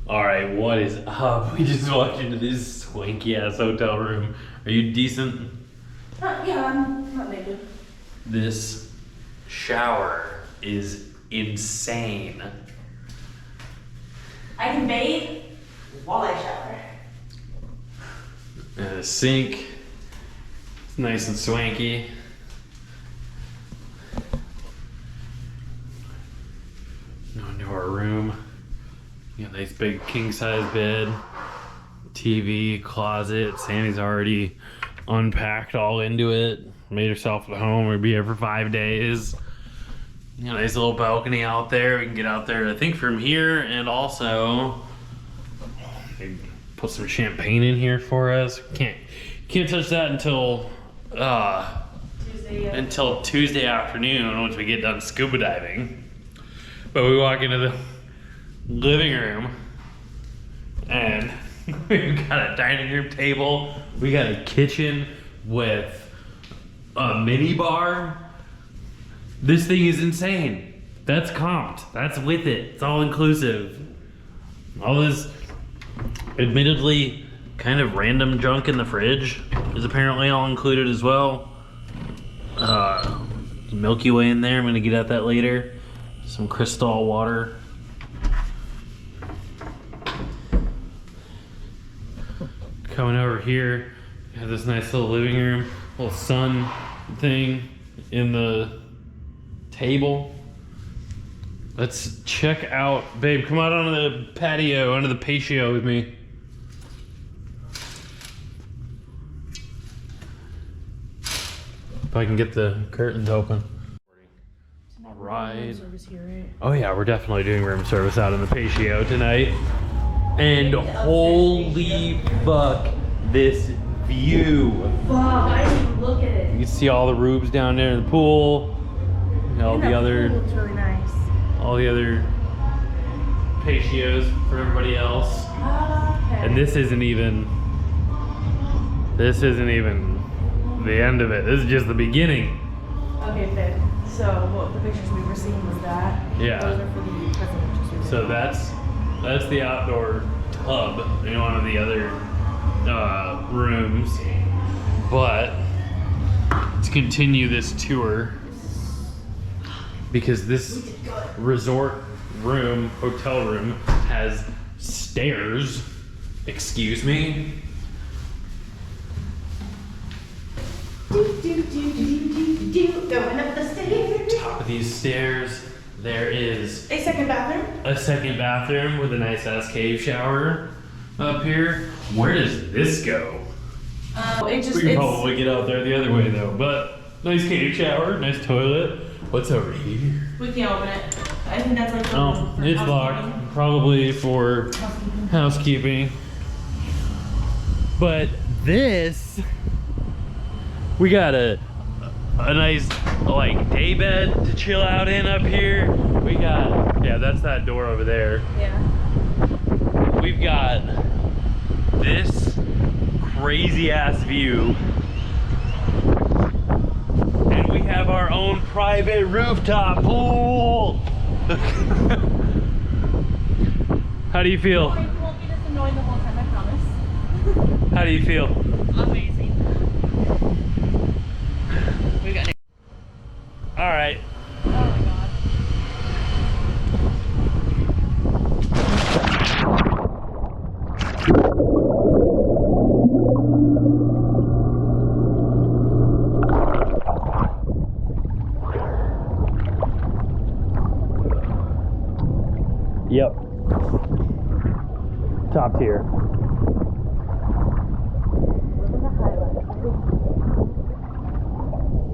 All right, what is up? We just walked into this swanky ass hotel room. Are you decent? Yeah, I'm not naked. This shower is insane. I can bathe while I shower. And a sink. It's nice and swanky. Go into our room. You got a nice big king size bed, TV, closet. Sandy's already unpacked all into it. Made herself at home. We'll be here for 5 days. You know, nice little balcony out there. We can get out there, I think, from here, and also they put some champagne in here for us. Can't touch that until Tuesday afternoon, once we get done scuba diving. But we walk into the living room and we've got a dining room table. We got a kitchen with a mini bar. This thing is insane. That's comped. That's with it. It's all inclusive. All this admittedly kind of random junk in the fridge is apparently all included as well. Milky Way in there. I'm gonna get at that later. Some Crystal water. Coming over here, we have this nice little living room, little sun thing in the table. Let's check out, babe, come out onto the patio, onto the patio with me. If I can get the curtains open. All right. Oh yeah, we're definitely doing room service out in the patio tonight. And holy fuck, this view. Fuck, I didn't even look at it. You can see all the roofs down there in the pool. And all the other, looks really nice. all the other patios for everybody else. Okay. And this isn't even the end of it. This is just the beginning. Okay, babe. So, what the pictures we were seeing was that? Yeah. Those are for the presidential suite. So that's the outdoor tub in one of the other rooms. But let's continue this tour because this resort room, hotel room, has stairs. Excuse me. Going up the stairs. Top of these stairs, there is A second bathroom. a second bathroom with a nice ass cave shower up here. Where does this go? It just We can probably get out there the other way though, but nice cave shower, nice toilet. What's over here? we can't open it. I think that's like for It's housekeeping. locked, probably for housekeeping. But this, we got a nice like day bed to chill out in up here. We got, yeah, that's that door over there. Yeah. We've got this crazy ass view. And we have our own private rooftop pool. How do you feel? You won't be this annoying the whole time, I promise. How do you feel? Amazing. We got it. All right. Oh my god. Yep. Top tier. We're in the highlight.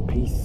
Peace.